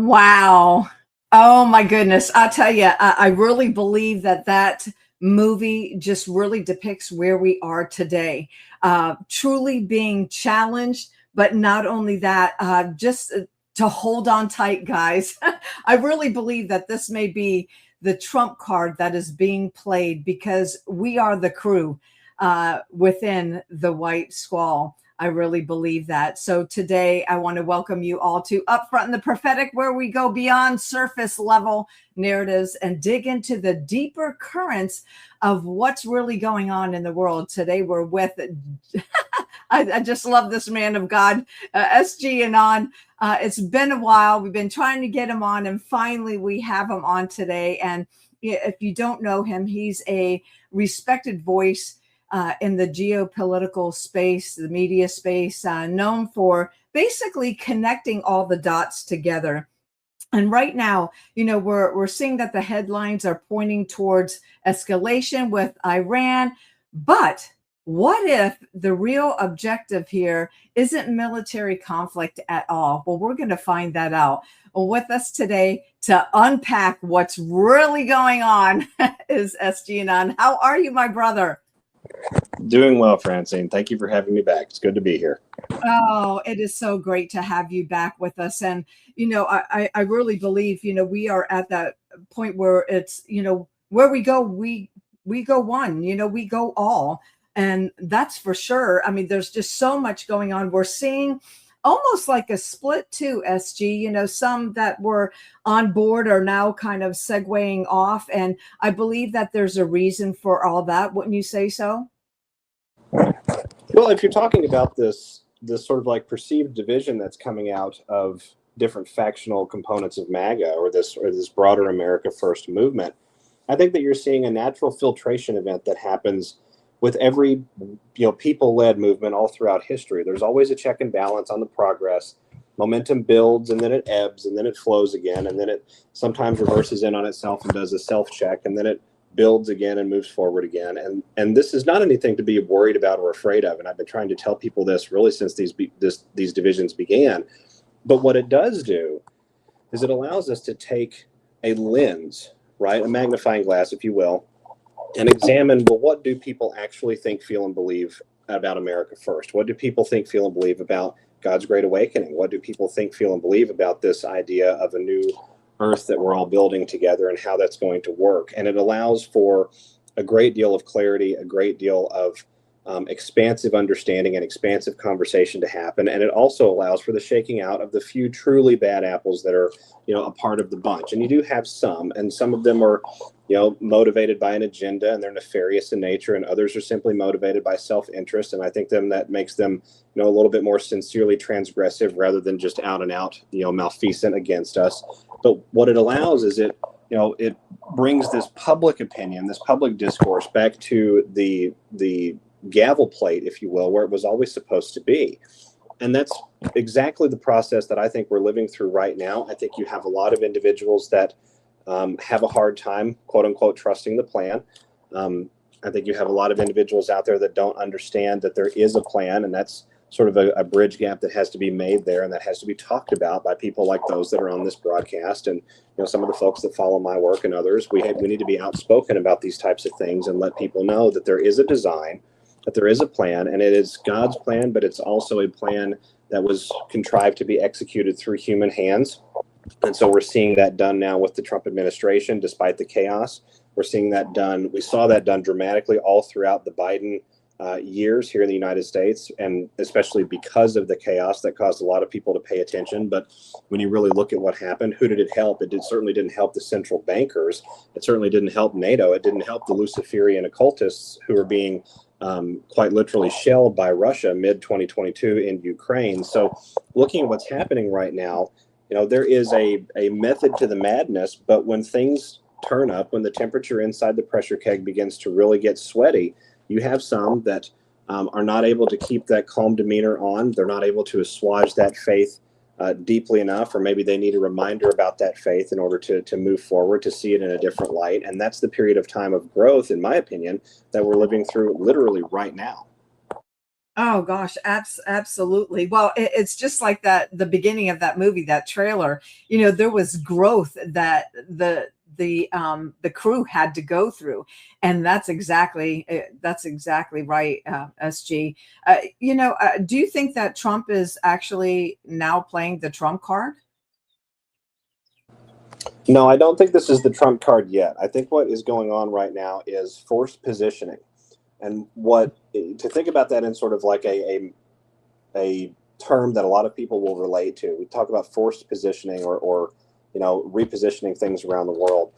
Wow. Oh my goodness. I'll tell you, I really believe that that movie just really depicts where we are today. Truly being challenged, but not only that, just to hold on tight, guys. I really believe that this may be the trump card that is being played because we are the crew within the White Squall. I really believe that. So today I want to welcome you all to Upfront in the Prophetic, where we go beyond surface level narratives and dig into the deeper currents of what's really going on in the world. Today we're with, I just love this man of God, SG Anon. It's been a while. We've been trying to get him on, and finally we have him on today. And if you don't know him, he's a respected voice in the geopolitical space, the media space, known for basically connecting all the dots together. And right now, we're seeing that the headlines are pointing towards escalation with Iran. But what if the real objective here isn't military conflict at all? Well, we're going to find that out. Well, with us today to unpack what's really going on is SG Anon. How are you, my brother? Doing well, Francine. Thank you for having me back. It's good to be here. Oh, it is so great to have you back with us. And, I really believe, we are at that point where it's, where we go, we go one, we go all. And that's for sure. I mean, there's just so much going on. We're seeing almost like a split too, SG, some that were on board are now kind of segueing off. And I believe that there's a reason for all that. Wouldn't you say so? Well, if you're talking about this sort of like perceived division that's coming out of different factional components of MAGA or this broader America First movement, I think that you're seeing a natural filtration event that happens with every people-led movement all throughout history. There's always a check and balance on the progress. Momentum builds and then it ebbs and then it flows again, and then it sometimes reverses in on itself and does a self-check, and then it builds again and moves forward again. And this is not anything to be worried about or afraid of. And I've been trying to tell people this really since these divisions began. But what it does do is it allows us to take a lens, right, a magnifying glass, if you will, and examine, well, what do people actually think, feel, and believe about America First? What do people think, feel, and believe about God's Great Awakening? What do people think, feel, and believe about this idea of a new earth that we're all building together and how that's going to work? And it allows for a great deal of clarity, a great deal of expansive understanding and expansive conversation to happen. And it also allows for the shaking out of the few truly bad apples that are, a part of the bunch. And you do have some, and some of them are, motivated by an agenda and they're nefarious in nature, and others are simply motivated by self-interest. And I think that makes them, a little bit more sincerely transgressive rather than just out and out, malfeasant against us. But what it allows is it brings this public opinion, this public discourse back to the gavel plate, if you will, where it was always supposed to be. And that's exactly the process that I think we're living through right now. I think you have a lot of individuals that have a hard time, quote unquote, trusting the plan. I think you have a lot of individuals out there that don't understand that there is a plan, and that's sort of a bridge gap that has to be made there, and that has to be talked about by people like those that are on this broadcast, and some of the folks that follow my work and others. We need to be outspoken about these types of things and let people know that there is a design, that there is a plan, and it is God's plan, but it's also a plan that was contrived to be executed through human hands. And so we're seeing that done now with the Trump administration, despite the chaos. We're seeing that done. We saw that done dramatically all throughout the Biden years here in the United States, and especially because of the chaos that caused a lot of people to pay attention. But when you really look at what happened, who did it help? It certainly didn't help the central bankers. It certainly didn't help NATO. It didn't help the Luciferian occultists who are being quite literally shelled by Russia mid-2022 in Ukraine. So looking at what's happening right now, there is a method to the madness, but when things turn up, when the temperature inside the pressure keg begins to really get sweaty, you have some that are not able to keep that calm demeanor on. They're not able to assuage that faith deeply enough, or maybe they need a reminder about that faith in order to move forward, to see it in a different light. And that's the period of time of growth, in my opinion, that we're living through literally right now. Oh gosh, absolutely. Well, it's just like that the beginning of that movie, that trailer. There was growth that the crew had to go through, and that's exactly right, SG. Do you think that Trump is actually now playing the Trump card? No, I don't think this is the Trump card yet. I think what is going on right now is forced positioning. And what to think about that in sort of like a term that a lot of people will relate to. We talk about forced positioning or repositioning things around the world.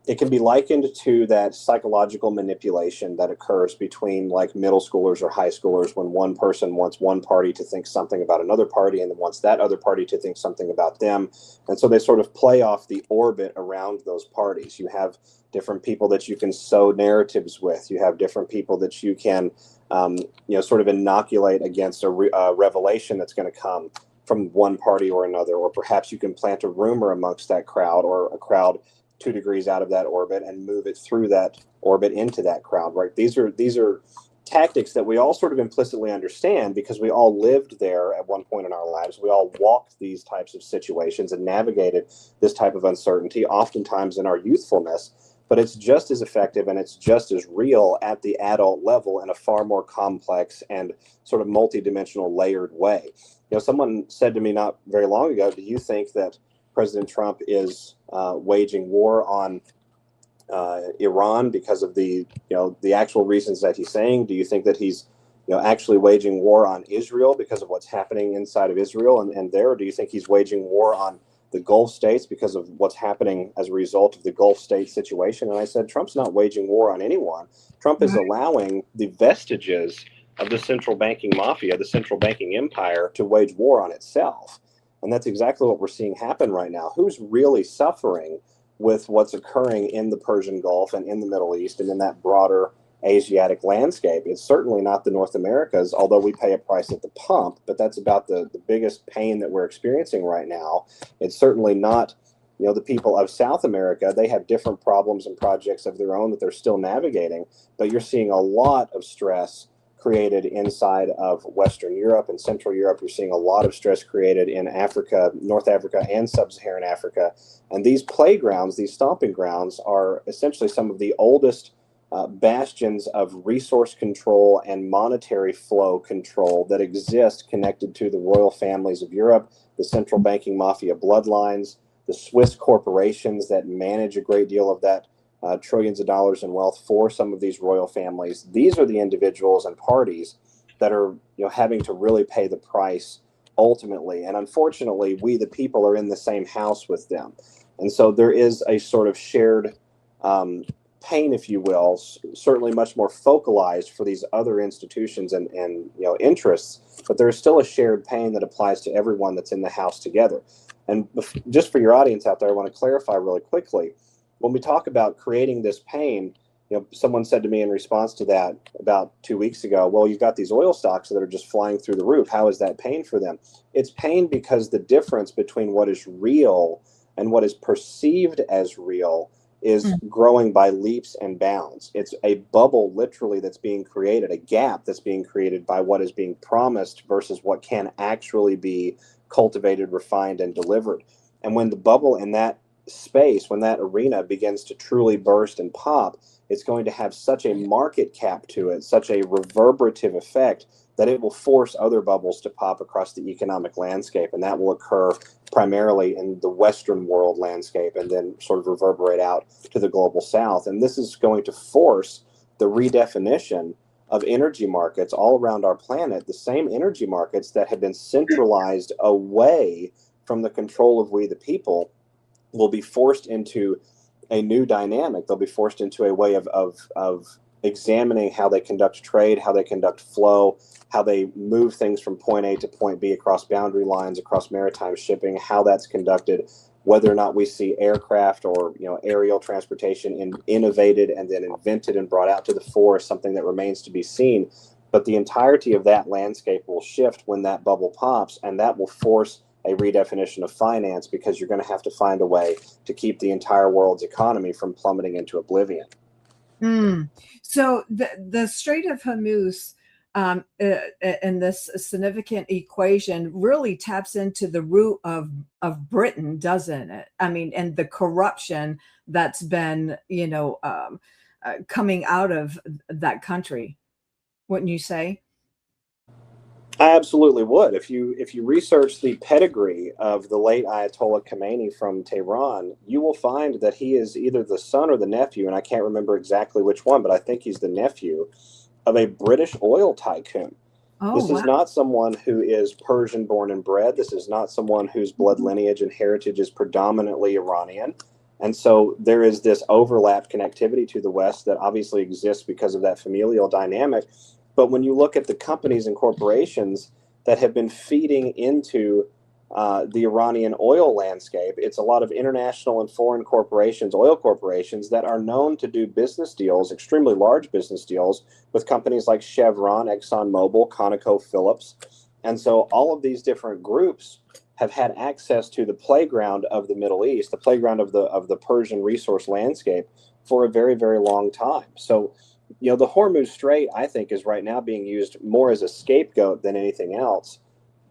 It can be likened to that psychological manipulation that occurs between like middle schoolers or high schoolers when one person wants one party to think something about another party and then wants that other party to think something about them. And so they sort of play off the orbit around those parties. You have different people that you can sow narratives with. You have different people that you can, sort of inoculate against a revelation that's going to come from one party or another. Or perhaps you can plant a rumor amongst that crowd or a crowd 2 degrees out of that orbit and move it through that orbit into that crowd. Right? These are tactics that we all sort of implicitly understand because we all lived there at one point in our lives. We all walked these types of situations and navigated this type of uncertainty, oftentimes in our youthfulness. But it's just as effective and it's just as real at the adult level in a far more complex and sort of multidimensional layered way. Someone said to me not very long ago, do you think that President Trump is waging war on Iran because of the actual reasons that he's saying? Do you think that he's actually waging war on Israel because of what's happening inside of Israel and there? Or do you think he's waging war on the Gulf states because of what's happening as a result of the Gulf state situation? And I said, Trump's not waging war on anyone. Trump is allowing the vestiges of the central banking mafia, the central banking empire, to wage war on itself. And that's exactly what we're seeing happen right now. Who's really suffering with what's occurring in the Persian Gulf and in the Middle East and in that broader Asiatic landscape? It's certainly not the North Americas, although we pay a price at the pump, but that's about the biggest pain that we're experiencing right now. It's certainly not the people of South America. They have different problems and projects of their own that they're still navigating, but you're seeing a lot of stress created inside of Western Europe and Central Europe. You're seeing a lot of stress created in Africa, North Africa, and Sub-Saharan Africa. And these playgrounds, these stomping grounds, are essentially some of the oldest bastions of resource control and monetary flow control that exist connected to the royal families of Europe, the central banking mafia bloodlines, the Swiss corporations that manage a great deal of that trillions of dollars in wealth for some of these royal families. These are the individuals and parties that are having to really pay the price ultimately. And unfortunately, we the people are in the same house with them. And so there is a sort of shared pain, if you will, certainly much more focalized for these other institutions and interests, but there is still a shared pain that applies to everyone that's in the house together. And just for your audience out there, I want to clarify really quickly. When we talk about creating this pain, someone said to me in response to that about 2 weeks ago, well, you've got these oil stocks that are just flying through the roof. How is that pain for them? It's pain because the difference between what is real and what is perceived as real is growing by leaps and bounds. It's a bubble literally that's being created, a gap that's being created by what is being promised versus what can actually be cultivated, refined, and delivered. And when the bubble in that space, when that arena begins to truly burst and pop, it's going to have such a market cap to it, such a reverberative effect that it will force other bubbles to pop across the economic landscape. And that will occur primarily in the Western world landscape and then sort of reverberate out to the global South. And this is going to force the redefinition of energy markets all around our planet, the same energy markets that have been centralized away from the control of we the people will be forced into a new dynamic. They'll be forced into a way of examining how they conduct trade, how they conduct flow, how they move things from point A to point B across boundary lines, across maritime shipping, how that's conducted, whether or not we see aircraft or aerial transportation innovated and then invented and brought out to the fore is something that remains to be seen. But the entirety of that landscape will shift when that bubble pops, and that will force a redefinition of finance because you're going to have to find a way to keep the entire world's economy from plummeting into oblivion. So the Strait of Hormuz, and this significant equation really taps into the root of Britain, doesn't it? I mean, and the corruption that's been, coming out of that country. Wouldn't you say? I absolutely would. If you research the pedigree of the late Ayatollah Khomeini from Tehran, you will find that he is either the son or the nephew, and I can't remember exactly which one, but I think he's the nephew of a British oil tycoon. Oh, This is wow. not someone who is Persian born and bred. This is not someone whose blood lineage and heritage is predominantly Iranian. And so there is this overlap connectivity to the West that obviously exists because of that familial dynamic. But when you look at the companies and corporations that have been feeding into the Iranian oil landscape, it's a lot of international and foreign corporations, oil corporations, that are known to do business deals, extremely large business deals, with companies like Chevron, ExxonMobil, ConocoPhillips. And so all of these different groups have had access to the playground of the Middle East, the playground of the Persian resource landscape for a very, very long time. So, the Hormuz Strait, I think, is right now being used more as a scapegoat than anything else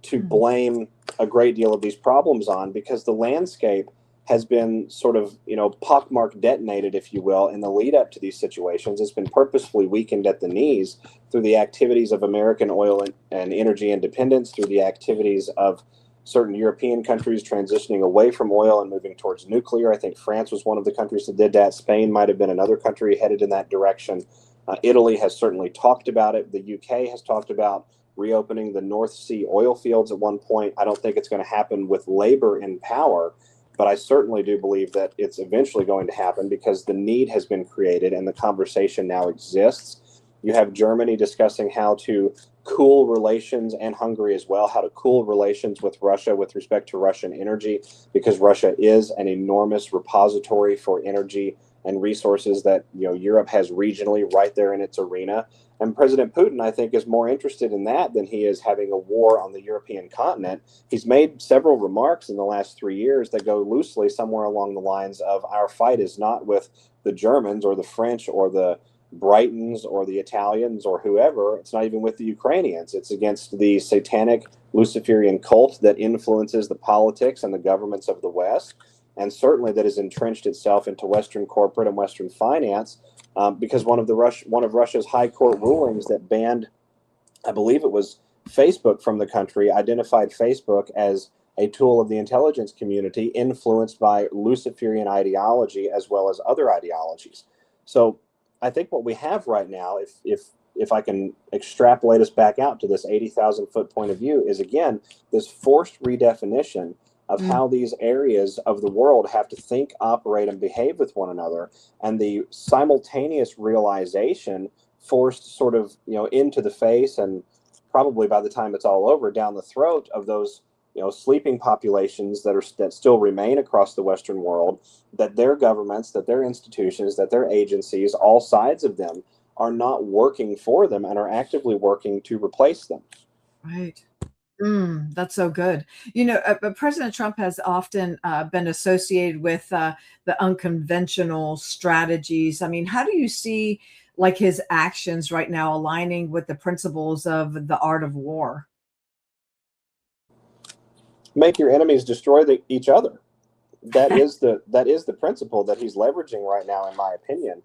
to Mm. blame a great deal of these problems on, because the landscape has been sort of, pockmark detonated, if you will, in the lead up to these situations. It's been purposefully weakened at the knees through the activities of American oil and energy independence, through the activities of certain European countries transitioning away from oil and moving towards nuclear. I think France was one of the countries that did that. Spain might have been another country headed in that direction. Italy has certainly talked about it. The UK has talked about reopening the North Sea oil fields at one point. I don't think it's going to happen with Labor in power, but I certainly do believe that it's eventually going to happen because the need has been created and the conversation now exists. You have Germany discussing how to cool relations, and Hungary as well, how to cool relations with Russia with respect to Russian energy, because Russia is an enormous repository for energy and resources that Europe has regionally right there in its arena. And President Putin, I think, is more interested in that than he is having a war on the European continent. He's made several remarks in the last 3 years that go loosely somewhere along the lines of, our fight is not with the Germans or the French or the Brightons or the Italians or whoever. It's not even with the Ukrainians. It's against the satanic Luciferian cult that influences the politics and the governments of the West, and certainly that has entrenched itself into Western corporate and Western finance, because one of Russia's high court rulings that banned, I believe it was Facebook from the country, identified Facebook as a tool of the intelligence community influenced by Luciferian ideology as well as other ideologies. So I think what we have right now, if I can extrapolate us back out to this 80,000 foot point of view, is again this forced redefinition of Mm. how these areas of the world have to think, operate, and behave with one another, and the simultaneous realization, forced sort of into the face, and probably by the time it's all over, down the throat of those sleeping populations that still remain across the Western world, that their governments, that their institutions, that their agencies, all sides of them, are not working for them and are actively working to replace them. Right. That's so good. But President Trump has often been associated with the unconventional strategies. I mean, how do you see like his actions right now aligning with the principles of the art of war? Make your enemies destroy each other. That is the principle that he's leveraging right now, in my opinion.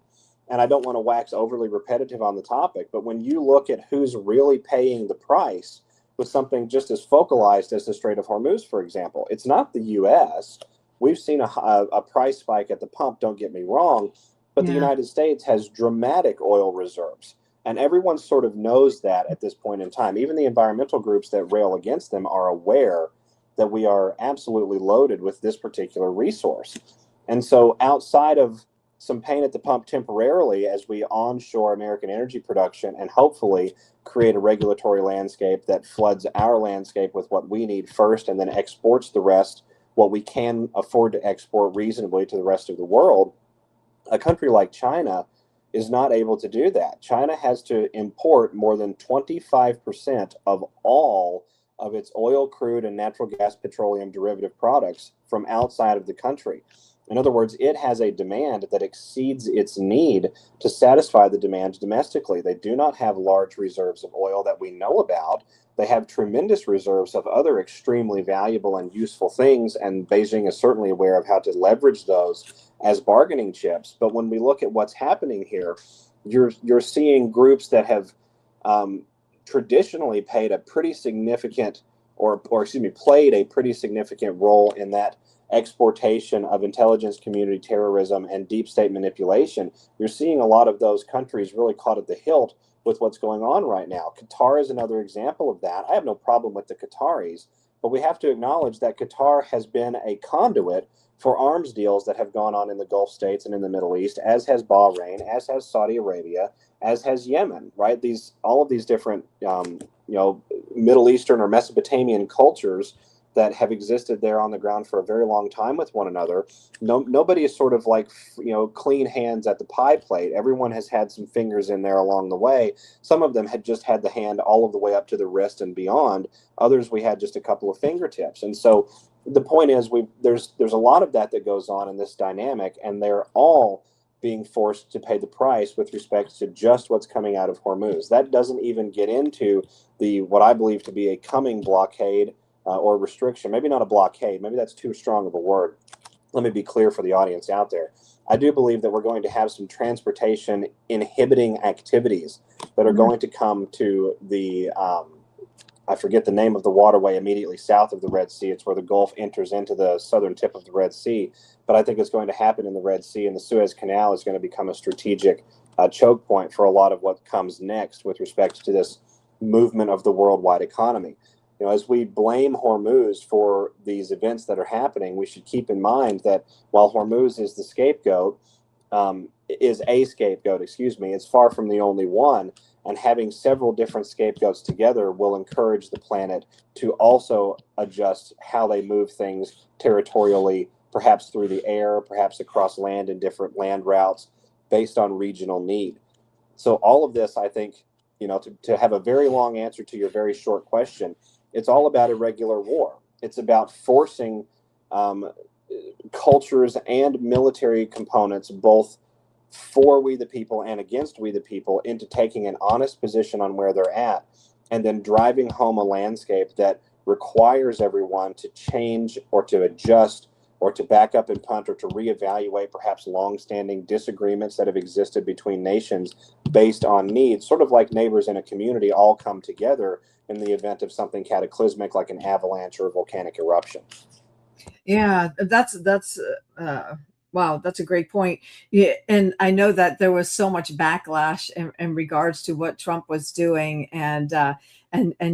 And I don't want to wax overly repetitive on the topic, but when you look at who's really paying the price with something just as focalized as the Strait of Hormuz, for example, it's not the U.S. We've seen a price spike at the pump, don't get me wrong, but the Yeah. United States has dramatic oil reserves. And everyone sort of knows that at this point in time. Even the environmental groups that rail against them are aware that we are absolutely loaded with this particular resource. And so, outside of some pain at the pump temporarily as we onshore American energy production and hopefully create a regulatory landscape that floods our landscape with what we need first and then exports the rest, what we can afford to export reasonably to the rest of the world, a country like China is not able to do that. China has to import more than 25% of all of its oil, crude, and natural gas petroleum derivative products from outside of the country. In other words, it has a demand that exceeds its need to satisfy the demand domestically. They do not have large reserves of oil that we know about. They have tremendous reserves of other extremely valuable and useful things, and Beijing is certainly aware of how to leverage those as bargaining chips. But when we look at what's happening here, you're seeing groups that have traditionally paid a pretty significant, or excuse me, played a pretty significant role in that exportation of intelligence community terrorism and deep state manipulation. You're seeing a lot of those countries really caught at the hilt with what's going on right now. Qatar is another example of that. I have no problem with the Qataris, but we have to acknowledge that Qatar has been a conduit for arms deals that have gone on in the Gulf states and in the Middle East, as has Bahrain, as has Saudi Arabia, as has Yemen, right? All of these different Middle Eastern or Mesopotamian cultures that have existed there on the ground for a very long time with one another. Nobody is sort of like, clean hands at the pie plate. Everyone has had some fingers in there along the way. Some of them had just had the hand all of the way up to the wrist and beyond. Others, we had just a couple of fingertips. And so the point is, there's a lot of that goes on in this dynamic, and they're all being forced to pay the price with respect to just what's coming out of Hormuz. That doesn't even get into what I believe to be a coming blockade or restriction. Maybe not a blockade. Maybe that's too strong of a word. Let me be clear for the audience out there. I do believe that we're going to have some transportation inhibiting activities that are going to come to the, I forget the name of the waterway immediately south of the Red Sea. It's where the Gulf enters into the southern tip of the Red Sea. But I think it's going to happen in the Red Sea, and the Suez Canal is going to become a strategic choke point for a lot of what comes next with respect to this movement of the worldwide economy. As we blame Hormuz for these events that are happening, we should keep in mind that while Hormuz is a scapegoat, it's far from the only one. And having several different scapegoats together will encourage the planet to also adjust how they move things territorially, perhaps through the air, perhaps across land in different land routes based on regional need. So all of this, I think, to have a very long answer to your very short question, it's all about irregular war. It's about forcing cultures and military components, both for we the people and against we the people, into taking an honest position on where they're at, and then driving home a landscape that requires everyone to change or to adjust or to back up and punt or to reevaluate perhaps long-standing disagreements that have existed between nations based on needs, sort of like neighbors in a community all come together in the event of something cataclysmic like an avalanche or a volcanic eruption. Yeah, that's wow, that's a great point. Yeah, and I know that there was so much backlash in regards to what Trump was doing, and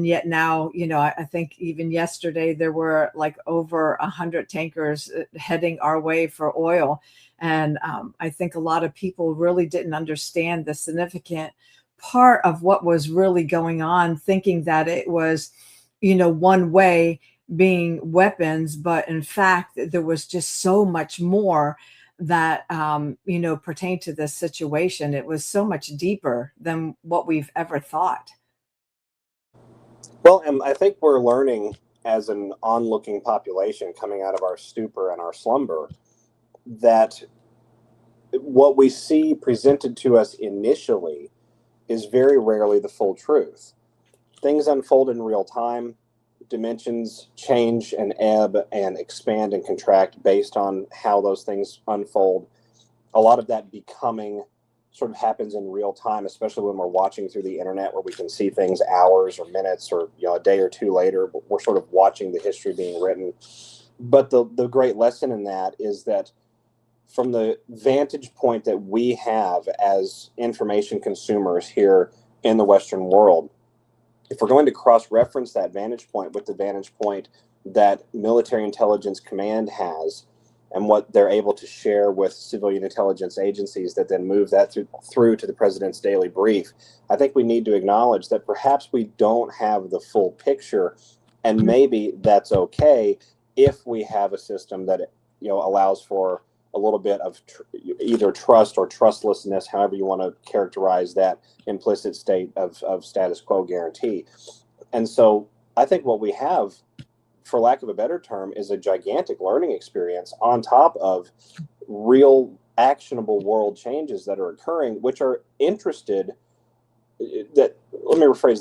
yet now, I think even yesterday there were like over 100 tankers heading our way for oil, and I think a lot of people really didn't understand the significant part of what was really going on, thinking that it was, one way, being weapons, but in fact there was just so much more that pertained to this situation. It was so much deeper than what we've ever thought. Well, and I think we're learning as an onlooking population coming out of our stupor and our slumber that what we see presented to us initially is very rarely the full truth. Things unfold in real time. Dimensions change and ebb and expand and contract based on how those things unfold. A lot of that becoming sort of happens in real time, especially when we're watching through the internet, where we can see things hours or minutes or a day or two later. But we're sort of watching the history being written. But the great lesson in that is that from the vantage point that we have as information consumers here in the Western world, if we're going to cross-reference that vantage point with the vantage point that military intelligence command has and what they're able to share with civilian intelligence agencies that then move that through to the president's daily brief, I think we need to acknowledge that perhaps we don't have the full picture, and maybe that's okay if we have a system that allows for a little bit of either trust or trustlessness, however you want to characterize that implicit state of status quo guarantee. And so I think what we have for lack of a better term, is a gigantic learning experience on top of real actionable world changes that are occurring, which are interested that, let me rephrase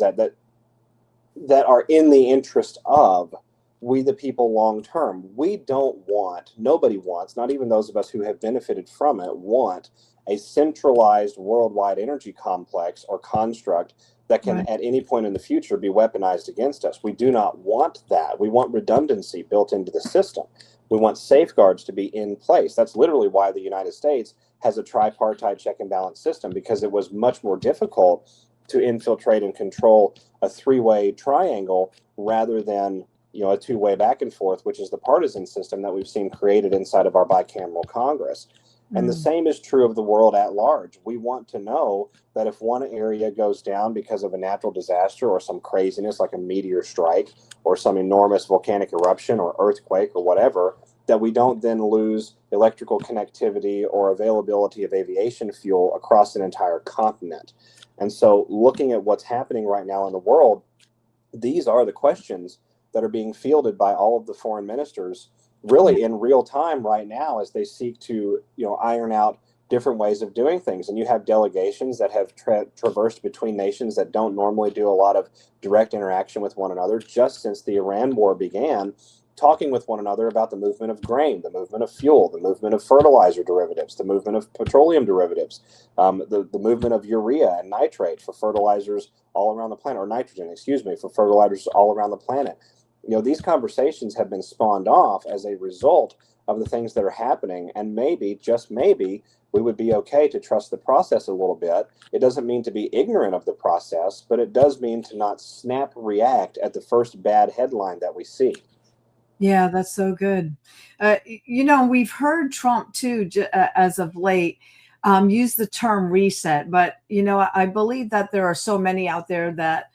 that are in the interest of we the people long term. We don't want, nobody wants, not even those of us who have benefited from it, want a centralized worldwide energy complex or construct that can Right. at any point in the future be weaponized against us. We do not want that. We want redundancy built into the system. We want safeguards to be in place. That's literally why the United States has a tripartite check and balance system, because it was much more difficult to infiltrate and control a three-way triangle rather than, a two-way back and forth, which is the partisan system that we've seen created inside of our bicameral Congress. And the same is true of the world at large. We want to know that if one area goes down because of a natural disaster or some craziness like a meteor strike or some enormous volcanic eruption or earthquake or whatever, that we don't then lose electrical connectivity or availability of aviation fuel across an entire continent. And so looking at what's happening right now in the world, these are the questions that are being fielded by all of the foreign ministers really in real time right now as they seek to iron out different ways of doing things. And you have delegations that have traversed between nations that don't normally do a lot of direct interaction with one another just since the Iran war began, talking with one another about the movement of grain, the movement of fuel, the movement of fertilizer derivatives, the movement of petroleum derivatives, the movement of urea and nitrate for fertilizers all around the planet, or nitrogen, excuse me, for fertilizers all around the planet. These conversations have been spawned off as a result of the things that are happening, and maybe, just maybe, we would be okay to trust the process a little bit. It doesn't mean to be ignorant of the process, but it does mean to not snap react at the first bad headline that we see. Yeah, that's so good. We've heard Trump too, as of late, use the term reset, but I believe that there are so many out there that,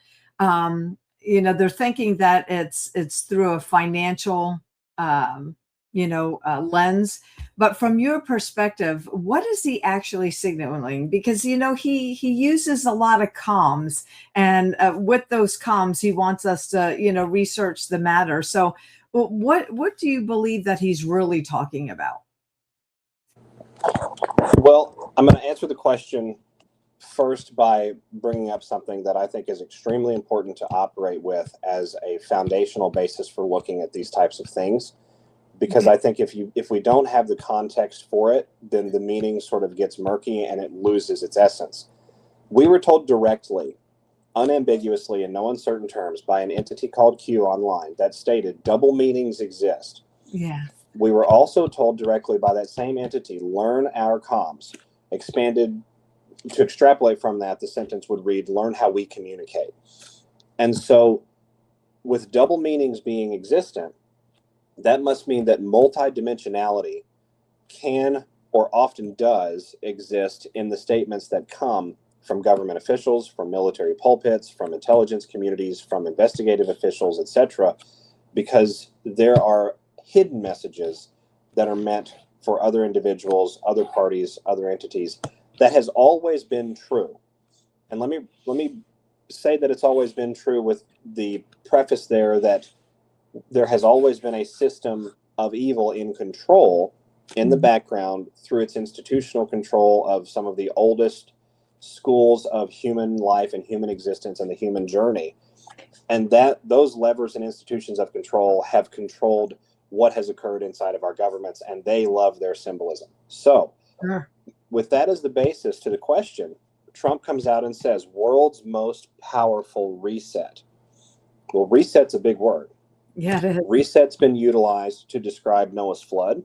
they're thinking that it's through a financial, lens. But from your perspective, what is he actually signaling? Because he uses a lot of comms, and with those comms, he wants us to research the matter. So what do you believe that he's really talking about? Well, I'm going to answer the question first by bringing up something that I think is extremely important to operate with as a foundational basis for looking at these types of things. Because Okay. I think if we don't have the context for it, then the meaning sort of gets murky and it loses its essence. We were told directly, unambiguously, in no uncertain terms, by an entity called Q Online that stated double meanings exist. Yeah. We were also told directly by that same entity, learn our comms. Expanded to extrapolate from that, the sentence would read, learn how we communicate. And so, with double meanings being existent, that must mean that multidimensionality can or often does exist in the statements that come from government officials, from military pulpits, from intelligence communities, from investigative officials, etc., because there are hidden messages that are meant for other individuals, other parties, other entities. That has always been true. And let me say that it's always been true with the preface there that there has always been a system of evil in control in the background through its institutional control of some of the oldest schools of human life and human existence and the human journey. And that those levers and institutions of control have controlled what has occurred inside of our governments, and they love their symbolism. So, Sure. with that as the basis to the question, Trump comes out and says, world's most powerful reset. Well, reset's a big word. Yeah, it is. Reset's been utilized to describe Noah's flood.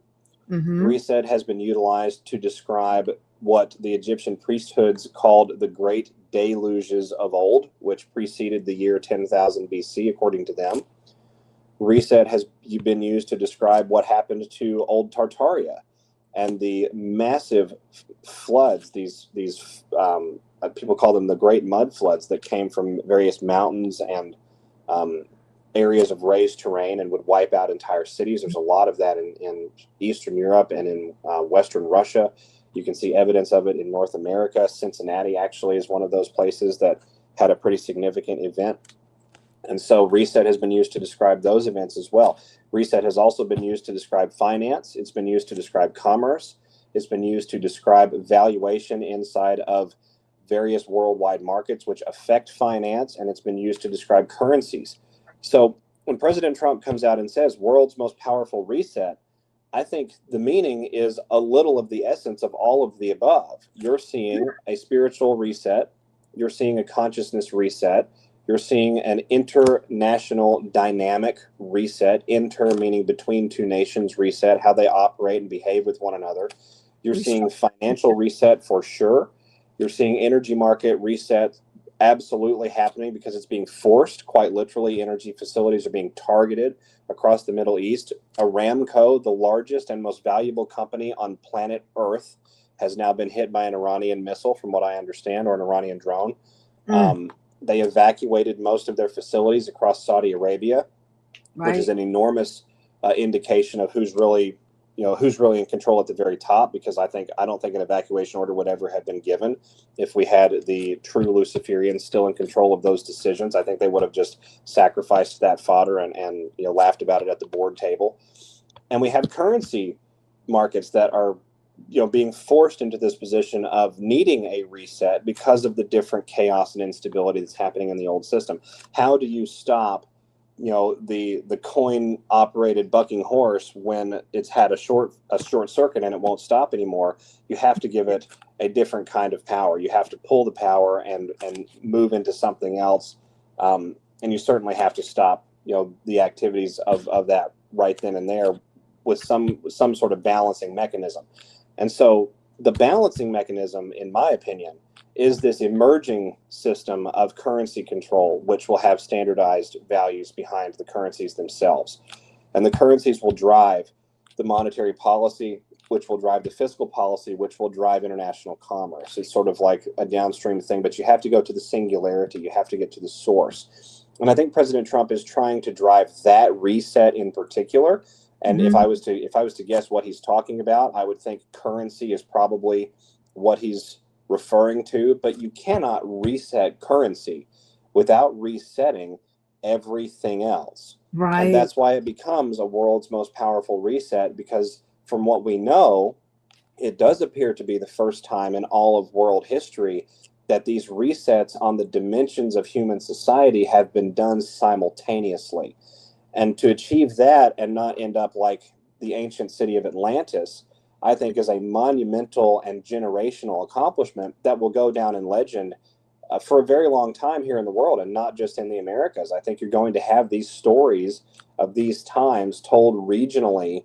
Mm-hmm. Reset has been utilized to describe what the Egyptian priesthoods called the great deluges of old, which preceded the year 10,000 BC, according to them. Reset has been used to describe what happened to old Tartaria and the massive floods, these people call them the great mud floods that came from various mountains and areas of raised terrain and would wipe out entire cities. There's a lot of that in Eastern Europe and in Western Russia. You can see evidence of it in North America. Cincinnati actually is one of those places that had a pretty significant event. And so reset has been used to describe those events as well. Reset has also been used to describe finance. It's been used to describe commerce. It's been used to describe valuation inside of various worldwide markets, which affect finance. And it's been used to describe currencies. So when President Trump comes out and says world's most powerful reset, I think the meaning is a little of the essence of all of the above. You're seeing a spiritual reset. You're seeing a consciousness reset. You're seeing an international dynamic reset, inter meaning between two nations reset, how they operate and behave with one another. You're seeing financial reset for sure. You're seeing energy market reset absolutely happening because it's being forced. Quite literally, energy facilities are being targeted across the Middle East. Aramco, the largest and most valuable company on planet Earth, has now been hit by an Iranian missile, from what I understand, or an Iranian drone. They evacuated most of their facilities across Saudi Arabia, which is an enormous indication of who's really in control at the very top, because I don't think an evacuation order would ever have been given if we had the true Luciferians still in control of those decisions. I think they would have just sacrificed that fodder and laughed about it at the board table. And we have currency markets that are being forced into this position of needing a reset because of the different chaos and instability that's happening in the old system. How do you stop the coin operated bucking horse when it's had a short circuit and it won't stop anymore? You have to give it a different kind of power. You have to pull the power and move into something else, and you certainly have to stop the activities of that right then and there with some sort of balancing mechanism. And so the balancing mechanism, in my opinion, is this emerging system of currency control, which will have standardized values behind the currencies themselves. And the currencies will drive the monetary policy, which will drive the fiscal policy, which will drive international commerce. It's sort of like a downstream thing, but you have to go to the singularity. You have to get to the source. And I think President Trump is trying to drive that reset in particular. And if I was to guess what he's talking about, I would think currency is probably what he's referring to. But you cannot reset currency without resetting everything else. Right. And that's why it becomes a world's most powerful reset, because from what we know, it does appear to be the first time in all of world history that these resets on the dimensions of human society have been done simultaneously. And to achieve that and not end up like the ancient city of Atlantis, I think is a monumental and generational accomplishment that will go down in legend for a very long time here in the world, and not just in the Americas. I think you're going to have these stories of these times told regionally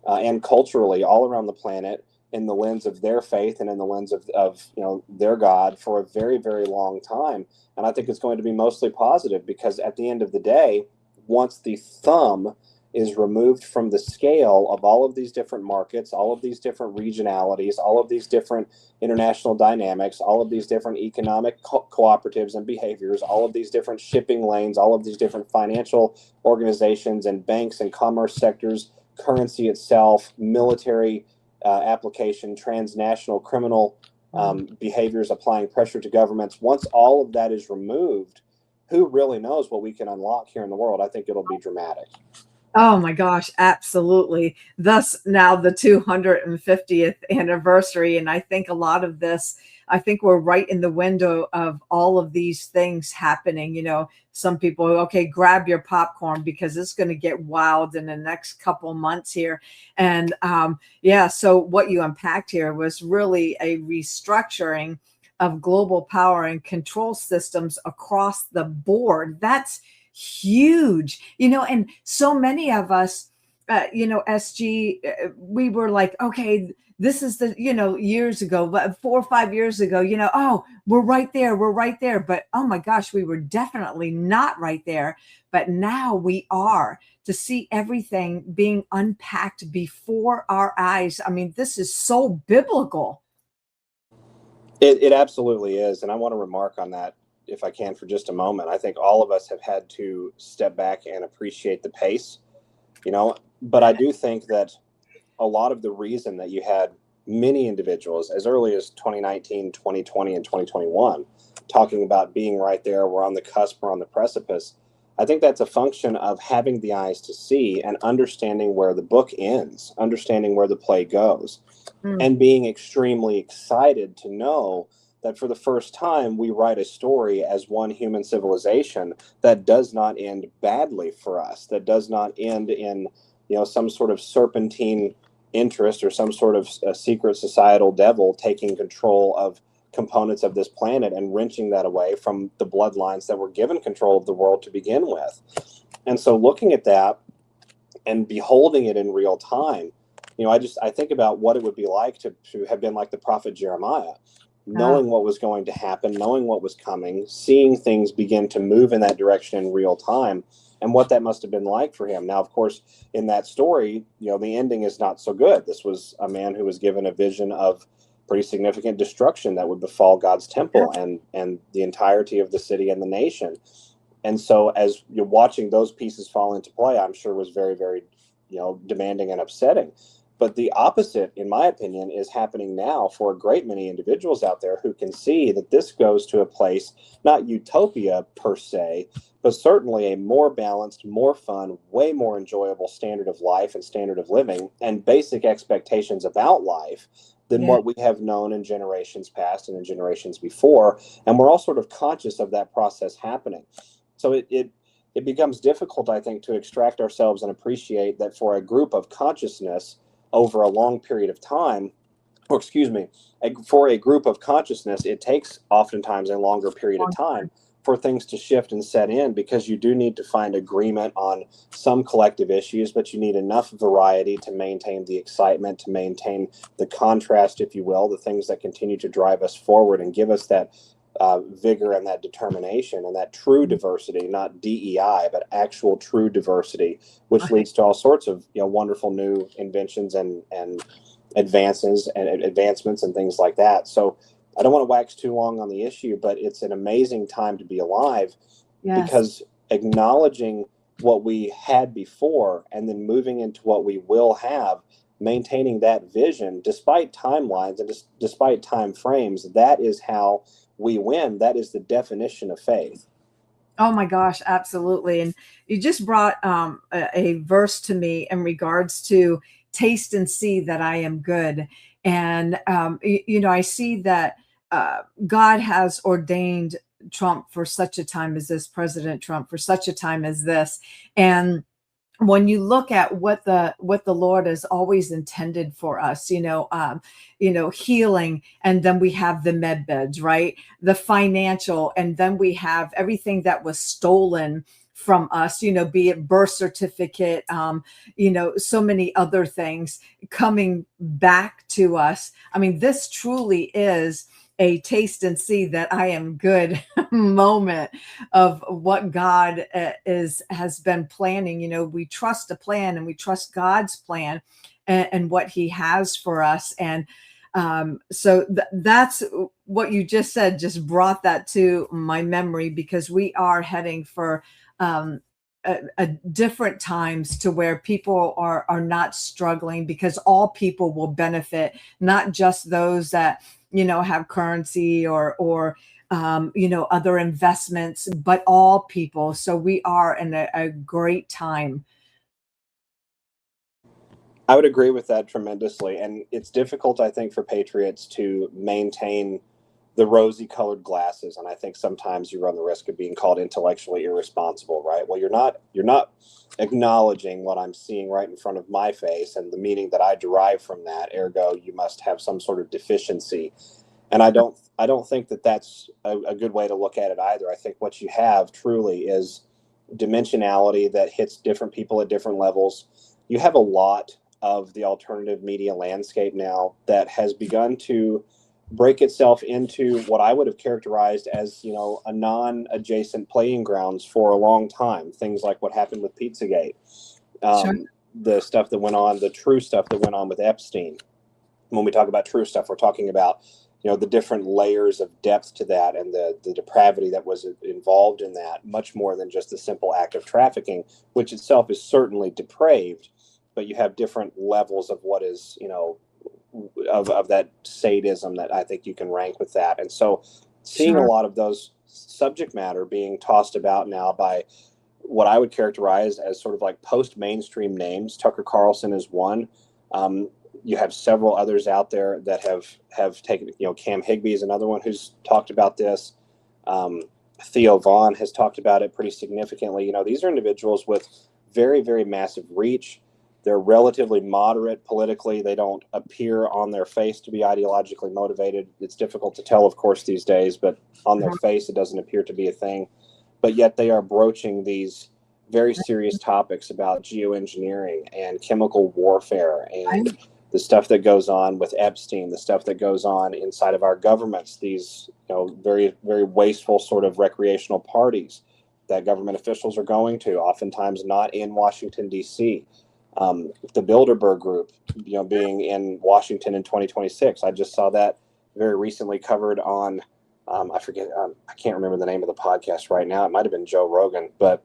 and culturally all around the planet in the lens of their faith and in the lens of their God for a very, very long time. And I think it's going to be mostly positive, because at the end of the day, once the thumb is removed from the scale of all of these different markets, all of these different regionalities, all of these different international dynamics, all of these different economic cooperatives and behaviors, all of these different shipping lanes, all of these different financial organizations and banks and commerce sectors, currency itself, military application, transnational criminal behaviors applying pressure to governments. Once all of that is removed, who really knows what we can unlock here in the world? I think it'll be dramatic. Oh my gosh, absolutely. Thus now the 250th anniversary. And I think a lot of this, I think we're right in the window of all of these things happening. Some people, okay, grab your popcorn because it's going to get wild in the next couple months here. And so what you unpacked here was really a restructuring of global power and control systems across the board. That's huge, and so many of us, SG, we were like, okay, this is the, years ago, 4 or 5 years ago, oh, we're right there. But oh my gosh, we were definitely not right there. But now we are, to see everything being unpacked before our eyes. I mean, this is so biblical. It absolutely is. And I want to remark on that, if I can, for just a moment. I think all of us have had to step back and appreciate the pace, but I do think that a lot of the reason that you had many individuals as early as 2019, 2020, and 2021 talking about being right there, we're on the cusp, we're on the precipice. I think that's a function of having the eyes to see and understanding where the book ends, understanding where the play goes, Mm. and being extremely excited to know that for the first time we write a story as one human civilization that does not end badly for us, that does not end in, some sort of serpentine interest or some sort of secret societal devil taking control of components of this planet and wrenching that away from the bloodlines that were given control of the world to begin with. And so looking at that and beholding it in real time, I think about what it would be like to have been like the prophet Jeremiah, Oh, knowing what was going to happen, knowing what was coming, seeing things begin to move in that direction in real time, and what that must have been like for him. Now, of course, in that story, the ending is not so good. This was a man who was given a vision of pretty significant destruction that would befall God's yeah. temple and the entirety of the city and the nation. And so as you're watching those pieces fall into play, I'm sure was very, very, demanding and upsetting. But the opposite, in my opinion, is happening now for a great many individuals out there who can see that this goes to a place, not utopia per se, but certainly a more balanced, more fun, way more enjoyable standard of life and standard of living and basic expectations about life than Yeah. what we have known in generations past and in generations before. And we're all sort of conscious of that process happening. So it becomes difficult, I think, to extract ourselves and appreciate that for a group of consciousness over a long period of time, or excuse me, for a group of consciousness, it takes oftentimes a longer period of time for things to shift and set in, because you do need to find agreement on some collective issues, but you need enough variety to maintain the excitement, to maintain the contrast, if you will, the things that continue to drive us forward and give us that vigor and that determination and that true diversity, not DEI, but actual true diversity, which Right. leads to all sorts of wonderful new inventions and advances and advancements and things like that. So I don't want to wax too long on the issue, but it's an amazing time to be alive, Yes. because acknowledging what we had before and then moving into what we will have, maintaining that vision despite timelines and despite time frames, that is how we win. That is the definition of faith. Oh my gosh, absolutely. And you just brought a verse to me in regards to taste and see that I am good. And, I see that God has ordained Trump for such a time as this, President Trump, for such a time as this. And when you look at what the Lord has always intended for us, healing, and then we have the med beds, right? The financial, and then we have everything that was stolen from us, be it birth certificate, so many other things coming back to us. I mean, this truly is a taste and see that I am good moment of what God has been planning. We trust the plan and we trust God's plan and what He has for us. And so that's what you just said. Just brought that to my memory, because we are heading for a different times to where people are not struggling, because all people will benefit, not just those that have currency or other investments, but all people. So we are in a great time. I would agree with that tremendously. And it's difficult, I think, for patriots to maintain the rosy colored glasses. And I think sometimes you run the risk of being called intellectually irresponsible, right? Well, you're not acknowledging what I'm seeing right in front of my face and the meaning that I derive from that. Ergo, you must have some sort of deficiency. And I don't think that that's a good way to look at it either. I think what you have truly is dimensionality that hits different people at different levels. You have a lot of the alternative media landscape now that has begun to break itself into what I would have characterized as, a non-adjacent playing grounds for a long time. Things like what happened with Pizzagate, Sure. the stuff that went on, the true stuff that went on with Epstein. When we talk about true stuff, we're talking about the different layers of depth to that and the depravity that was involved in that, much more than just the simple act of trafficking, which itself is certainly depraved, but you have different levels of what is of that sadism that I think you can rank with that. And so seeing a Sure. lot of those subject matter being tossed about now by what I would characterize as sort of like post-mainstream names. Tucker Carlson is one. You have several others out there that have taken, Cam Higbee is another one who's talked about this. Theo Vaughn has talked about it pretty significantly. These are individuals with very, very massive reach. They're relatively moderate politically. They don't appear on their face to be ideologically motivated. It's difficult to tell, of course, these days, but on their face, it doesn't appear to be a thing. But yet they are broaching these very serious topics about geoengineering and chemical warfare and the stuff that goes on with Epstein, the stuff that goes on inside of our governments, these very, very wasteful sort of recreational parties that government officials are going to, oftentimes not in Washington, D.C. The Bilderberg Group, being in Washington in 2026. I just saw that very recently covered on, I forget, I can't remember the name of the podcast right now. It might have been Joe Rogan, but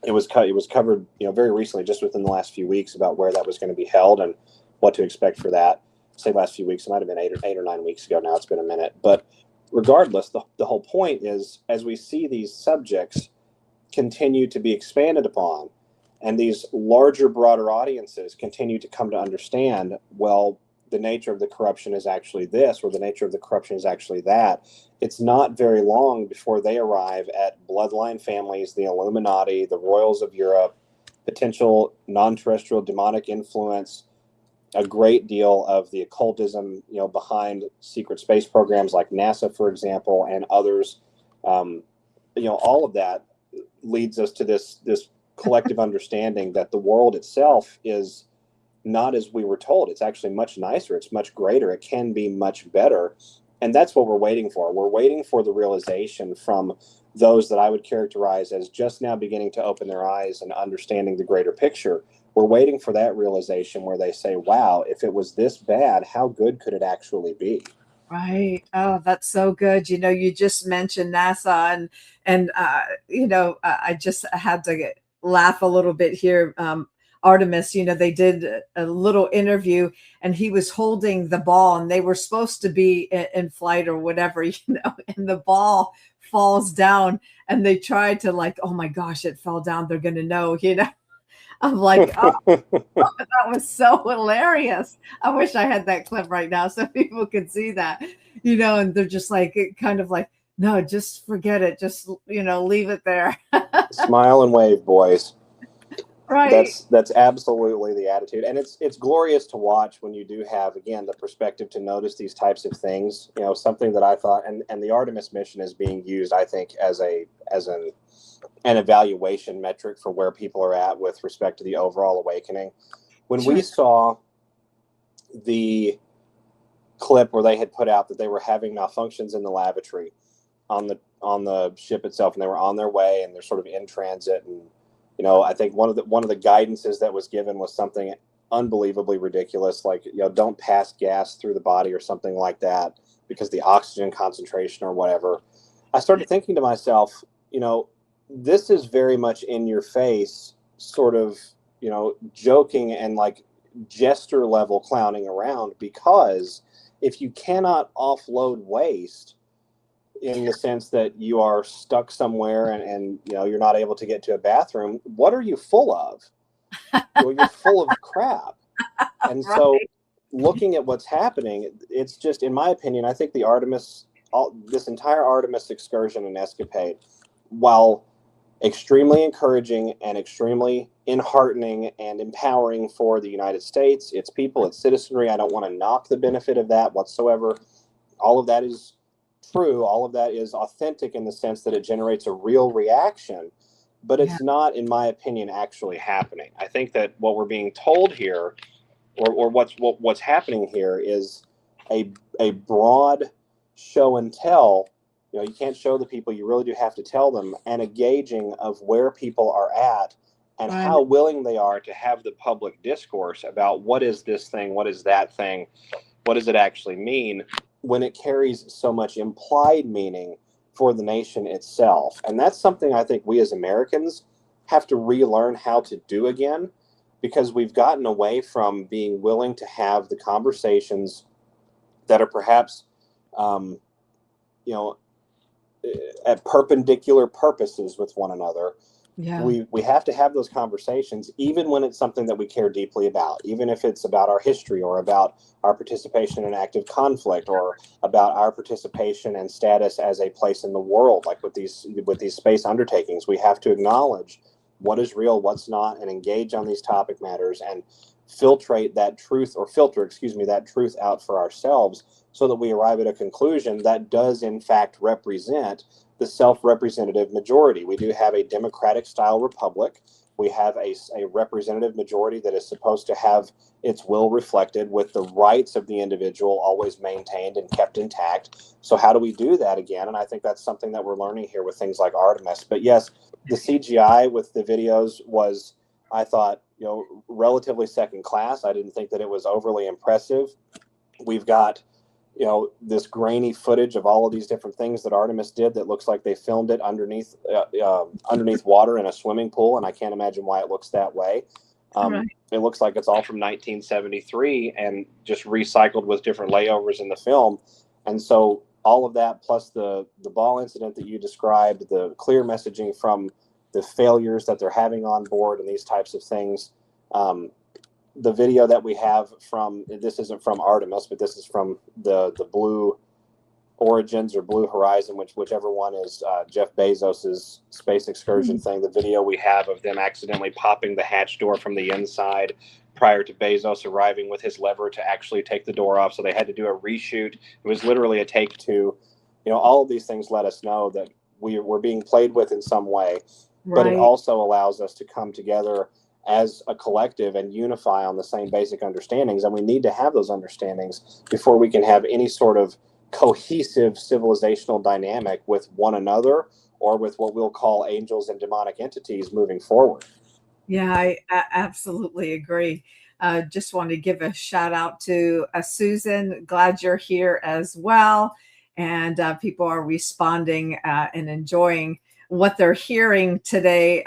it was covered, very recently, just within the last few weeks, about where that was going to be held and what to expect for that. Say last few weeks, it might have been 8 or 9 weeks ago now. It's been a minute, but regardless, the whole point is, as we see these subjects continue to be expanded upon, and these larger, broader audiences continue to come to understand, well, the nature of the corruption is actually this, or the nature of the corruption is actually that. It's not very long before they arrive at bloodline families, the Illuminati, the royals of Europe, potential non-terrestrial demonic influence, a great deal of the occultism, behind secret space programs like NASA, for example, and others. All of that leads us to this collective understanding that the world itself is not as we were told. It's actually much nicer. It's much greater. It can be much better. And that's what we're waiting for. We're waiting for the realization from those that I would characterize as just now beginning to open their eyes and understanding the greater picture. We're waiting for that realization where they say, wow, if it was this bad, how good could it actually be? Right. Oh, that's so good. You just mentioned NASA, and I just had to laugh a little bit here. Artemis, they did a little interview, and he was holding the ball, and they were supposed to be in flight or whatever, and the ball falls down, and they tried to, like, oh my gosh, it fell down. They're going to know. I'm like, oh, that was so hilarious. I wish I had that clip right now so people could see that, and they're just like, kind of like, no, just forget it. Just, leave it there. Smile and wave, boys. Right. That's absolutely the attitude. And it's glorious to watch when you do have, again, the perspective to notice these types of things. Something that I thought, and the Artemis mission is being used, I think, as an evaluation metric for where people are at with respect to the overall awakening. When we saw the clip where they had put out that they were having malfunctions in the lavatory on the ship itself, and they were on their way, and they're sort of in transit, and I think one of the guidances that was given was something unbelievably ridiculous, like, don't pass gas through the body or something like that because the oxygen concentration or whatever. I started thinking to myself, this is very much in your face, sort of, joking and like jester level clowning around, because if you cannot offload waste in the sense that you are stuck somewhere and you're not able to get to a bathroom, what are you full of? You're full of crap. And Right. so looking at what's happening, it's just, in my opinion, I think this entire Artemis excursion and escapade, while extremely encouraging and extremely enheartening and empowering for the United States, its people, its citizenry, I don't want to knock the benefit of that whatsoever. All of that is true. All of that is authentic in the sense that it generates a real reaction, but it's not, in my opinion, actually happening. I think that what we're being told here, or what's happening here, is a broad show and tell. You can't show the people, you really do have to tell them, and a gauging of where people are at and how willing they are to have the public discourse about what is this thing, what is that thing, what does it actually mean, when it carries so much implied meaning for the nation itself. And that's something I think we as Americans have to relearn how to do again, because we've gotten away from being willing to have the conversations that are perhaps, at perpendicular purposes with one another, Yeah. we have to have those conversations, even when it's something that we care deeply about, even if it's about our history or about our participation in active conflict or about our participation and status as a place in the world. Like with these space undertakings, we have to acknowledge what is real, what's not, and engage on these topic matters and filtrate that truth, or filter, excuse me, that truth out for ourselves, so that we arrive at a conclusion that does in fact represent the self-representative majority. We do have a democratic style republic. We have a representative majority that is supposed to have its will reflected, with the rights of the individual always maintained and kept intact. So how do we do that again? And I think that's something that we're learning here with things like Artemis. But yes, the CGI with the videos was, I thought, relatively second class. I didn't think that it was overly impressive. We've got this grainy footage of all of these different things that Artemis did that looks like they filmed it underneath water in a swimming pool, and I can't imagine why it looks that way. Right. It looks like it's all from 1973 and just recycled with different layovers in the film. And so all of that, plus the ball incident that you described, the clear messaging from the failures that they're having on board and these types of things. The video that we have from, this isn't from Artemis, but this is from the Blue Origins or Blue Horizon, whichever one is Jeff Bezos's space excursion thing. The video we have of them accidentally popping the hatch door from the inside prior to Bezos arriving with his lever to actually take the door off. So they had to do a reshoot. It was literally a take two. All of these things let us know that we're being played with in some way, but it Right. also allows us to come together as a collective and unify on the same basic understandings. And we need to have those understandings before we can have any sort of cohesive civilizational dynamic with one another, or with what we'll call angels and demonic entities moving forward. Yeah, I absolutely agree. Just want to give a shout out to Susan. Glad you're here as well. And people are responding and enjoying what they're hearing today.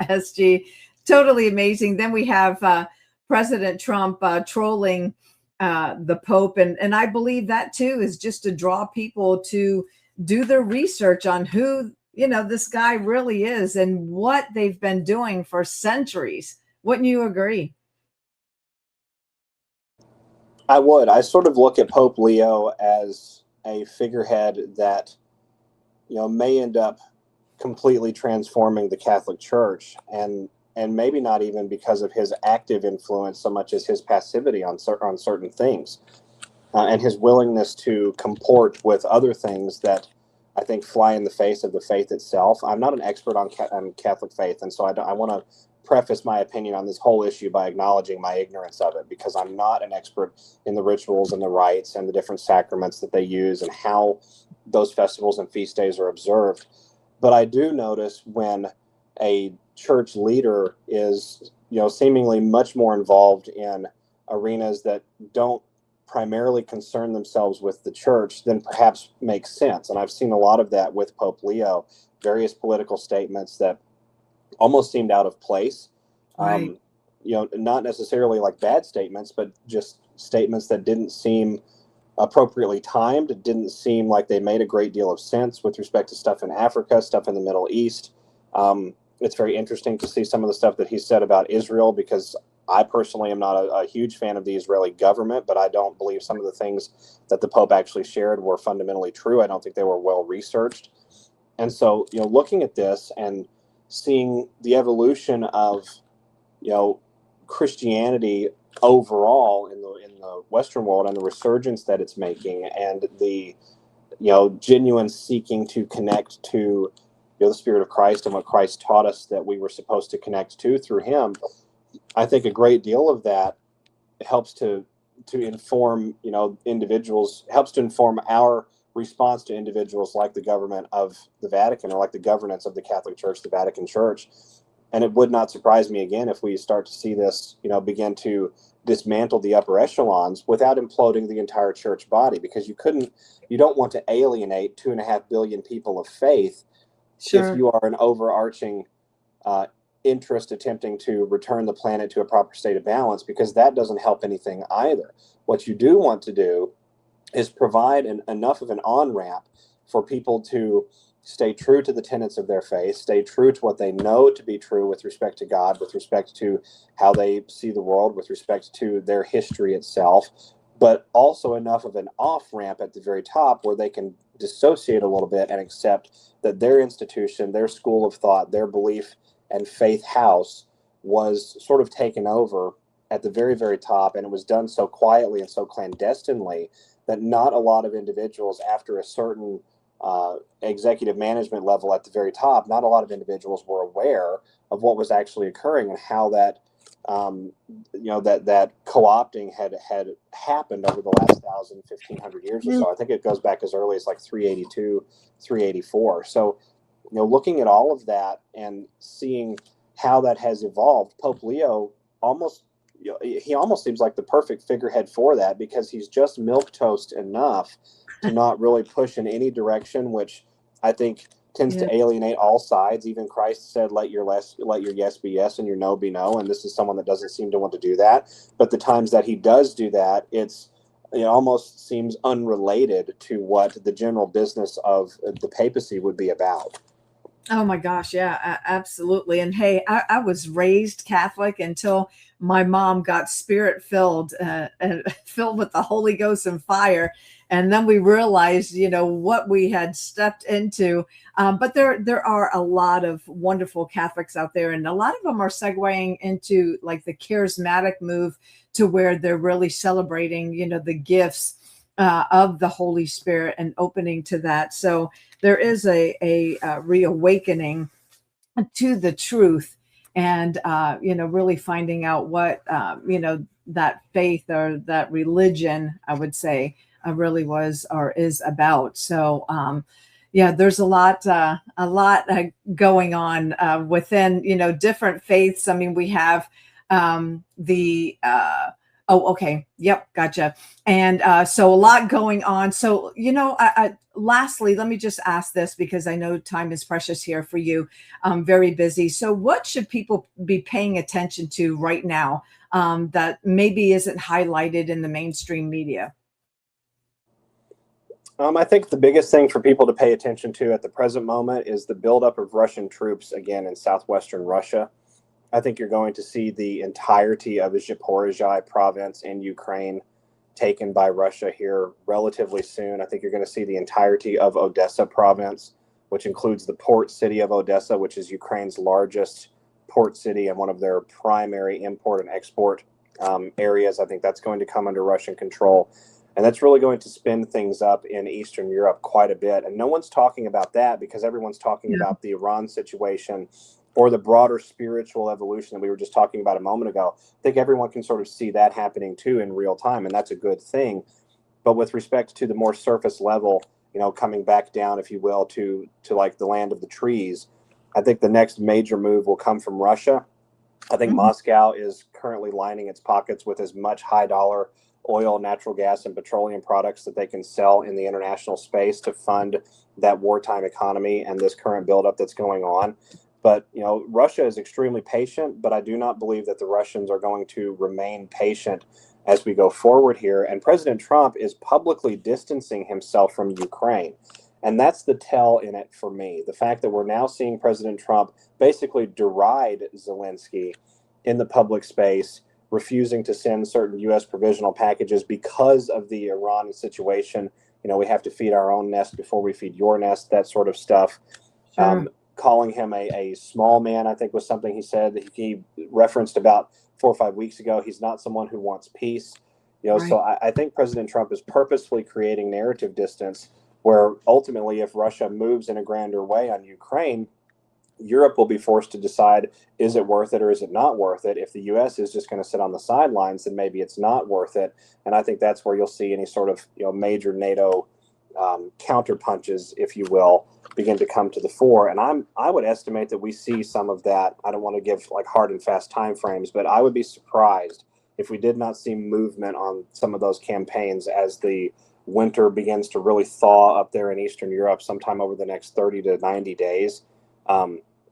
SG, totally amazing. Then we have President Trump trolling the Pope. And I believe that too is just to draw people to do their research on who this guy really is and what they've been doing for centuries. Wouldn't you agree? I would. I sort of look at Pope Leo as a figurehead that, may end up completely transforming the Catholic Church, and maybe not even because of his active influence so much as his passivity on certain things, and his willingness to comport with other things that I think fly in the face of the faith itself. I'm not an expert on Catholic faith, and so I want to preface my opinion on this whole issue by acknowledging my ignorance of it, because I'm not an expert in the rituals and the rites and the different sacraments that they use and how those festivals and feast days are observed. But I do notice when a church leader is, seemingly much more involved in arenas that don't primarily concern themselves with the church, then perhaps makes sense. And I've seen a lot of that with Pope Leo, various political statements that almost seemed out of place. Right. Not necessarily like bad statements, but just statements that didn't seem appropriately timed. It didn't seem like they made a great deal of sense with respect to stuff in Africa, stuff in the Middle East. It's very interesting to see some of the stuff that he said about Israel, because I personally am not a huge fan of the Israeli government, but I don't believe some of the things that the Pope actually shared were fundamentally true. I don't think they were well researched. And so, looking at this and seeing the evolution of, Christianity overall in the Western world, and the resurgence that it's making, and the genuine seeking to connect to the Spirit of Christ and what Christ taught us that we were supposed to connect to through Him. I think a great deal of that helps to inform individuals, helps to inform our response to individuals like the government of the Vatican, or like the governance of the Catholic Church, the Vatican Church. And it would not surprise me again if we start to see this, begin to dismantle the upper echelons without imploding the entire church body, because you don't want to alienate 2.5 billion people of faith if Sure. you are an overarching interest attempting to return the planet to a proper state of balance, because that doesn't help anything either. What you do want to do is provide enough of an on-ramp for people to stay true to the tenets of their faith, stay true to what they know to be true with respect to God, with respect to how they see the world, with respect to their history itself, but also enough of an off ramp at the very top where they can dissociate a little bit and accept that their institution, their school of thought, their belief and faith house was sort of taken over at the very, very top. And it was done so quietly and so clandestinely that not a lot of individuals, after a certain executive management level at the very top, not a lot of individuals were aware of what was actually occurring and how that that co-opting had happened over the last 1,500 years or so. I think it goes back as early as like 382, 384. So, looking at all of that and seeing how that has evolved, Pope Leo he almost seems like the perfect figurehead for that, because he's just milquetoast enough to not really push in any direction, which I think tends to alienate all sides. Even Christ said, let your yes be yes and your no be no. And this is someone that doesn't seem to want to do that. But the times that he does do that, it almost seems unrelated to what the general business of the papacy would be about. Oh my gosh, yeah, absolutely. And hey, I was raised Catholic until my mom got spirit filled, and filled with the Holy Ghost and fire, and then we realized, what we had stepped into. But there are a lot of wonderful Catholics out there, and a lot of them are segueing into like the charismatic move, to where they're really celebrating, the gifts of the Holy Spirit and opening to that. So there is a reawakening to the truth, and really finding out what that faith or that religion, I would say, really was or is about. So yeah, there's a lot going on within different faiths. I mean, we have the oh, okay. Yep. Gotcha. And so a lot going on. So, lastly, let me just ask this, because I know time is precious here for you. I'm very busy. So what should people be paying attention to right now, that maybe isn't highlighted in the mainstream media? I think the biggest thing for people to pay attention to at the present moment is the buildup of Russian troops again in southwestern Russia. I think you're going to see the entirety of the Zaporizhzhia province in Ukraine taken by Russia here relatively soon. I think you're going to see the entirety of Odessa province, which includes the port city of Odessa, which is Ukraine's largest port city and one of their primary import and export areas. I think that's going to come under Russian control. And that's really going to spin things up in Eastern Europe quite a bit. And no one's talking about that because everyone's talking about the Iran situation or the broader spiritual evolution that we were just talking about a moment ago. I think everyone can sort of see that happening too in real time, and that's a good thing. But with respect to the more surface level, coming back down, if you will, to like the land of the trees, I think the next major move will come from Russia. I think Moscow is currently lining its pockets with as much high dollar oil, natural gas, and petroleum products that they can sell in the international space to fund that wartime economy and this current buildup that's going on. But, Russia is extremely patient, but I do not believe that the Russians are going to remain patient as we go forward here. And President Trump is publicly distancing himself from Ukraine. And that's the tell in it for me. The fact that we're now seeing President Trump basically deride Zelensky in the public space, refusing to send certain U.S. provisional packages because of the Iran situation. We have to feed our own nest before we feed your nest, that sort of stuff. Sure. Calling him a small man, I think, was something he said that he referenced about 4 or 5 weeks ago. He's not someone who wants peace. Right. So I think President Trump is purposefully creating narrative distance where ultimately, if Russia moves in a grander way on Ukraine, Europe will be forced to decide, is it worth it or is it not worth it? If the U.S. is just going to sit on the sidelines, then maybe it's not worth it. And I think that's where you'll see any sort of major NATO counter punches, if you will, begin to come to the fore. And I would estimate that we see some of that. I don't want to give like hard and fast time frames, but I would be surprised if we did not see movement on some of those campaigns as the winter begins to really thaw up there in Eastern Europe sometime over the next 30 to 90 days.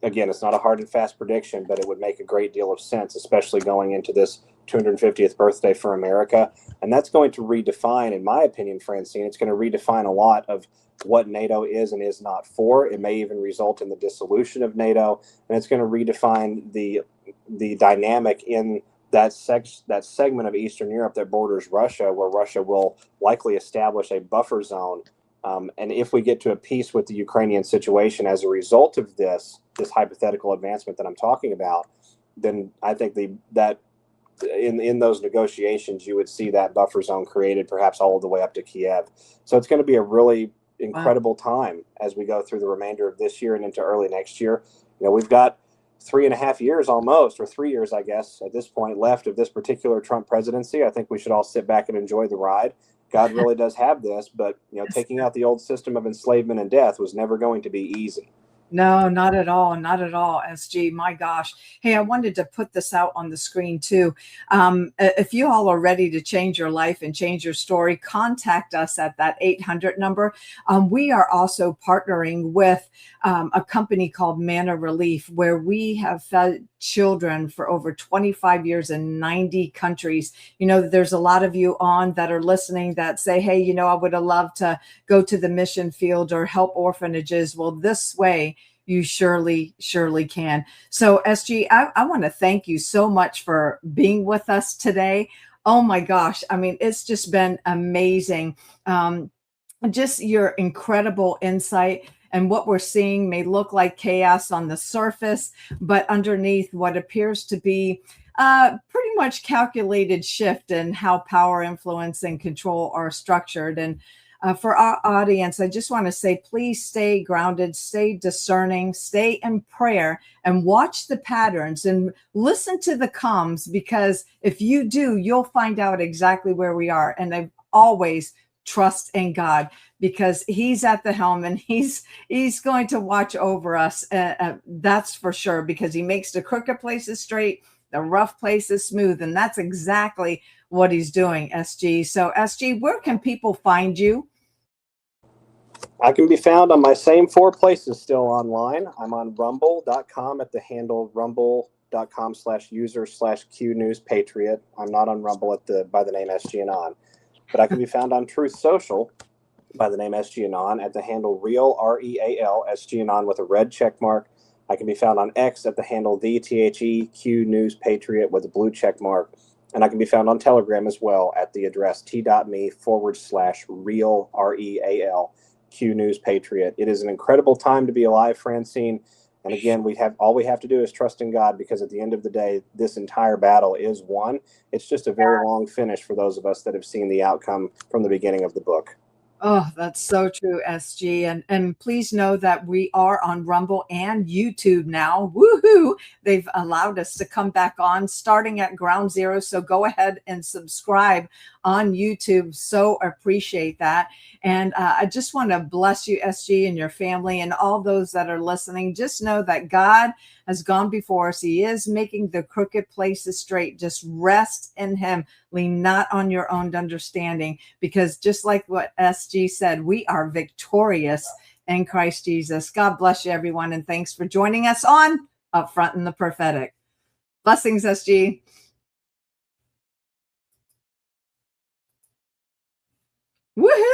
Again, it's not a hard and fast prediction, but it would make a great deal of sense, especially going into this 250th birthday for America. And that's going to redefine, in my opinion, Francine, it's going to redefine a lot of what NATO is and is not for. It may even result in the dissolution of NATO, and it's going to redefine the dynamic in that segment of Eastern Europe that borders Russia, where Russia will likely establish a buffer zone. And if we get to a peace with the Ukrainian situation as a result of this hypothetical advancement that I'm talking about, then I think that in those negotiations, you would see that buffer zone created, perhaps all the way up to Kiev. So it's going to be a really incredible time as we go through the remainder of this year and into early next year. We've got 3.5 years almost, or 3 years, I guess, at this point left of this particular Trump presidency. I think we should all sit back and enjoy the ride. God really does have this, but taking out the old system of enslavement and death was never going to be easy. No, not at all. Not at all, SG. My gosh. Hey, I wanted to put this out on the screen too. If you all are ready to change your life and change your story, contact us at that 800 number. We are also partnering with a company called Manna Relief, where we have fed children for over 25 years in 90 countries. There's a lot of you on that are listening that say, hey, I would have loved to go to the mission field or help orphanages. Well, this way, you surely can. So SG, I want to thank you so much for being with us today. Oh my gosh. I mean, it's just been amazing. Just your incredible insight. And what we're seeing may look like chaos on the surface, but underneath what appears to be pretty much calculated shift in how power, influence, and control are structured. And for our audience, I just want to say, please stay grounded, stay discerning, stay in prayer, and watch the patterns and listen to the comms, because if you do, you'll find out exactly where we are. And I always trust in God, because he's at the helm and he's going to watch over us. That's for sure, because he makes the crooked places straight, the rough places smooth. And that's exactly what he's doing, SG. So SG, where can people find you? I can be found on my same 4 places still online. I'm on rumble.com at the handle rumble.com/user/QNewsPatriot. I'm not on Rumble by the name SG Anon, but I can be found on Truth Social by the name SG Anon at the handle real, REAL, SG Anon with a red check mark. I can be found on X at the handle THEQ News Patriot with a blue check mark. And I can be found on Telegram as well at the address t.me/real, REAL, Q News Patriot. It is an incredible time to be alive, Francine. And again, all we have to do is trust in God, because at the end of the day, this entire battle is won. It's just a very long finish for those of us that have seen the outcome from the beginning of the book. Oh, that's so true, SG. And please know that we are on Rumble and YouTube now. Woohoo! They've allowed us to come back on starting at ground zero. So go ahead and subscribe on YouTube. So appreciate that. And I just want to bless you, SG, and your family and all those that are listening. Just know that God has gone before us. He is making the crooked places straight. Just rest in him. Lean not on your own understanding, because just like what SG said, we are victorious in Christ Jesus. God bless you, everyone. And thanks for joining us on Upfront in the Prophetic. Blessings, SG. Woohoo!